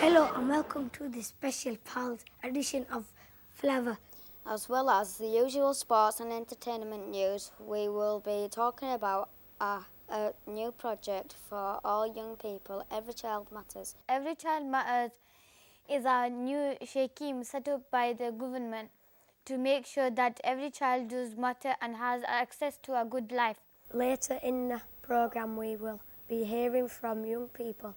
Hello and welcome to this special Pals edition of Flava. As well as the usual sports and entertainment news, we will be talking about a new project for all young people, Every Child Matters. Every Child Matters is a new scheme set up by the government to make sure that every child does matter and has access to a good life. Later in the programme we will be hearing from young people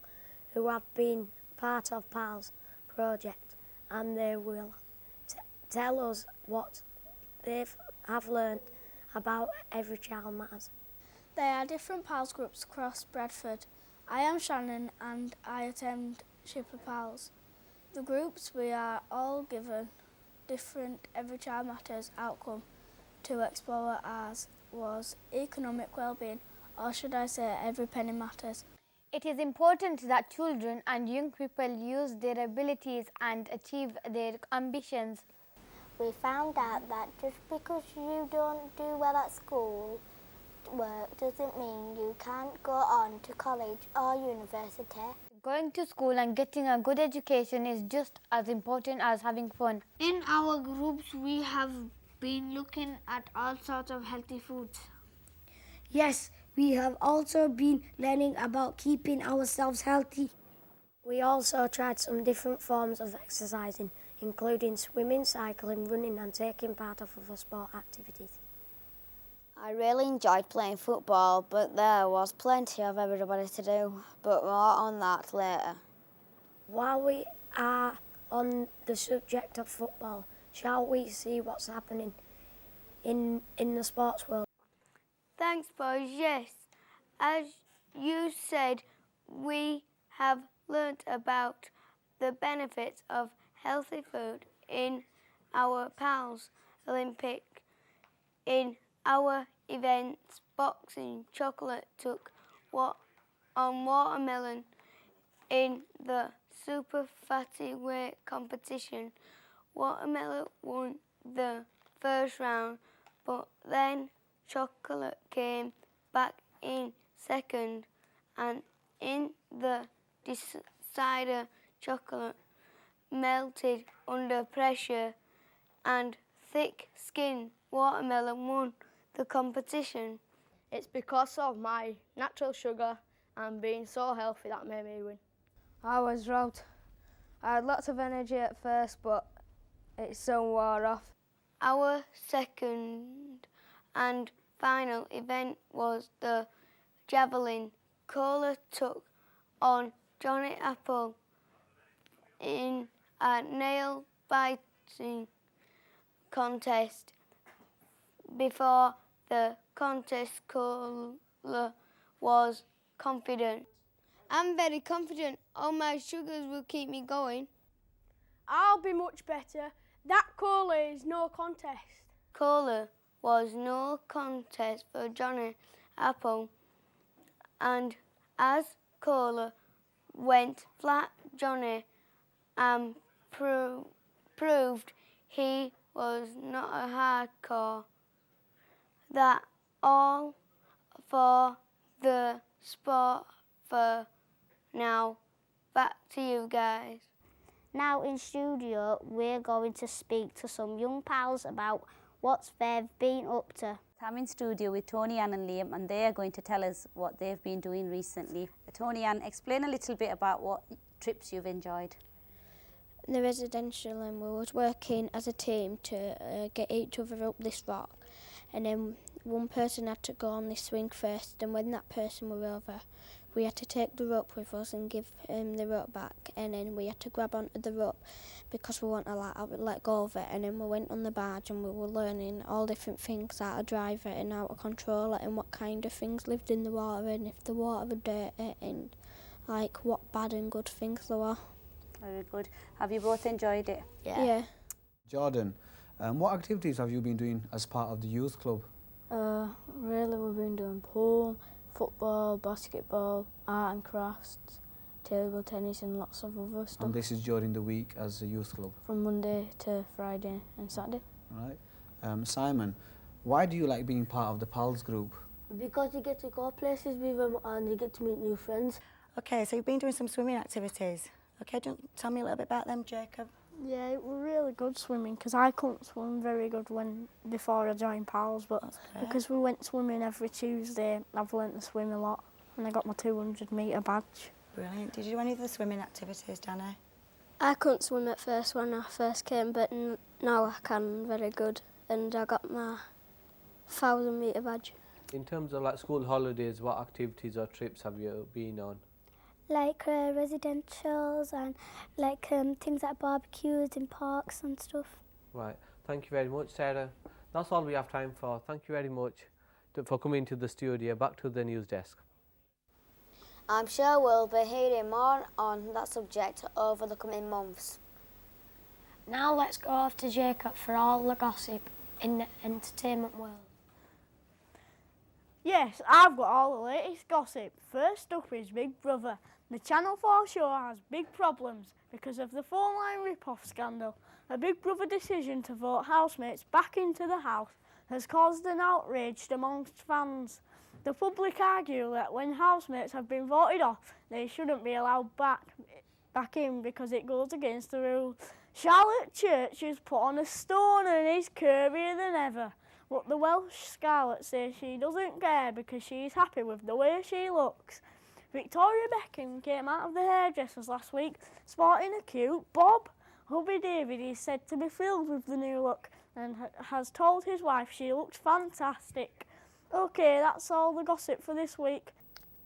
who have been part of Pals project, and they will tell us what they have learnt about Every Child Matters. There are different Pals groups across Bradford. I am Shannon and I attend Shipper Pals. The groups we are all given different Every Child Matters outcome to explore, as was economic well-being, or should I say every penny matters. It is important that children and young people use their abilities and achieve their ambitions. We found out that just because you don't do well at school work doesn't mean you can't go on to college or university. Going to school and getting a good education is just as important as having fun. In our groups, we have been looking at all sorts of healthy foods. Yes, we have also been learning about keeping ourselves healthy. We also tried some different forms of exercising, including swimming, cycling, running and taking part of other sport activities. I really enjoyed playing football, but there was plenty of everybody to do, but more on that later. While we are on the subject of football, shall we see what's happening in the sports world? Thanks, boys. Yes, as you said, we have learnt about the benefits of healthy food in our Pals Olympic. In our events, boxing, chocolate took on watermelon. In the super fatty weight competition, watermelon won the first round, but then chocolate came back in second, and in the decider, chocolate melted under pressure and thick-skinned watermelon won the competition. It's because of my natural sugar and being so healthy that made me win. I was robbed. I had lots of energy at first, but it soon wore off. Our second and final event was the javelin. Cola took on Johnny Apple in a nail-biting contest. Before the contest, Cola was confident. I'm very confident all my sugars will keep me going. I'll be much better. That cola is no contest. Cola was no contest for Johnny Apple, and as Cola went flat, Johnny proved he was not a hardcore. That all for the sport for now. Back to you guys. Now in studio, we're going to speak to some young pals about what they've been up to. I'm in studio with Tony Ann and Liam, and they are going to tell us what they've been doing recently. Tony Ann, explain a little bit about what trips you've enjoyed. In the residential, and we was working as a team to get each other up this rock, and then one person had to go on this swing first, and when that person were over, we had to take the rope with us and give the rope back, and then we had to grab onto the rope because we weren't allowed to let go of it, and then we went on the barge and we were learning all different things, how to drive it and how to control it and what kind of things lived in the water and if the water were dirty and like what bad and good things there were. Very good. Have you both enjoyed it? Yeah. Jordan, what activities have you been doing as part of the youth club? Really, we've been doing pool, football, basketball, art and crafts, table tennis and lots of other stuff. And this is during the week as a youth club? From Monday to Friday and Saturday. Right. Simon, why do you like being part of the Pals group? Because you get to go places with them and you get to meet new friends. Okay, so you've been doing some swimming activities. Okay, tell me a little bit about them, Jacob. Yeah, it was really good swimming because I couldn't swim very good before I joined Pals, but because we went swimming every Tuesday, I've learnt to swim a lot and I got my 200 metre badge. Brilliant. Did you do any of the swimming activities, Danny? I couldn't swim at first when I first came, but now I can very good, and I got my 1,000 metre badge. In terms of like school holidays, what activities or trips have you been on? Like residentials and like things like barbecues in parks and stuff. Right, thank you very much, Sarah. That's all we have time for. Thank you very much for coming to the studio. Back to the news desk. I'm sure we'll be hearing more on that subject over the coming months. Now let's go off to Jacob for all the gossip in the entertainment world. Yes, I've got all the latest gossip. First up is Big Brother. The Channel 4 show has big problems because of the phone line rip-off scandal. A Big Brother decision to vote housemates back into the house has caused an outrage amongst fans. The public argue that when housemates have been voted off, they shouldn't be allowed back in because it goes against the rules. Charlotte Church has put on a stone and is curvier than ever. But the Welsh Scarlet says she doesn't care because she's happy with the way she looks. Victoria Beckham came out of the hairdressers last week sporting a cute bob. Hubby David is said to be thrilled with the new look and has told his wife she looks fantastic. OK, that's all the gossip for this week.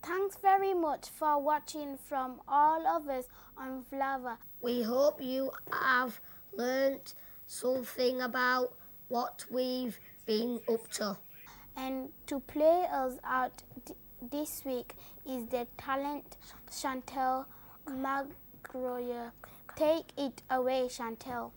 Thanks very much for watching from all of us on Flava. We hope you have learnt something about what we've been up to. And to play us out this week is the talent Chantel Magroya. Take it away, Chantel.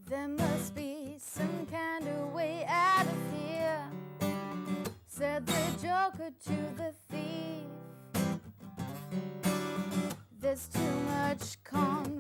There must be some kind of way out of here, said the joker to the thief. There's too much confusion.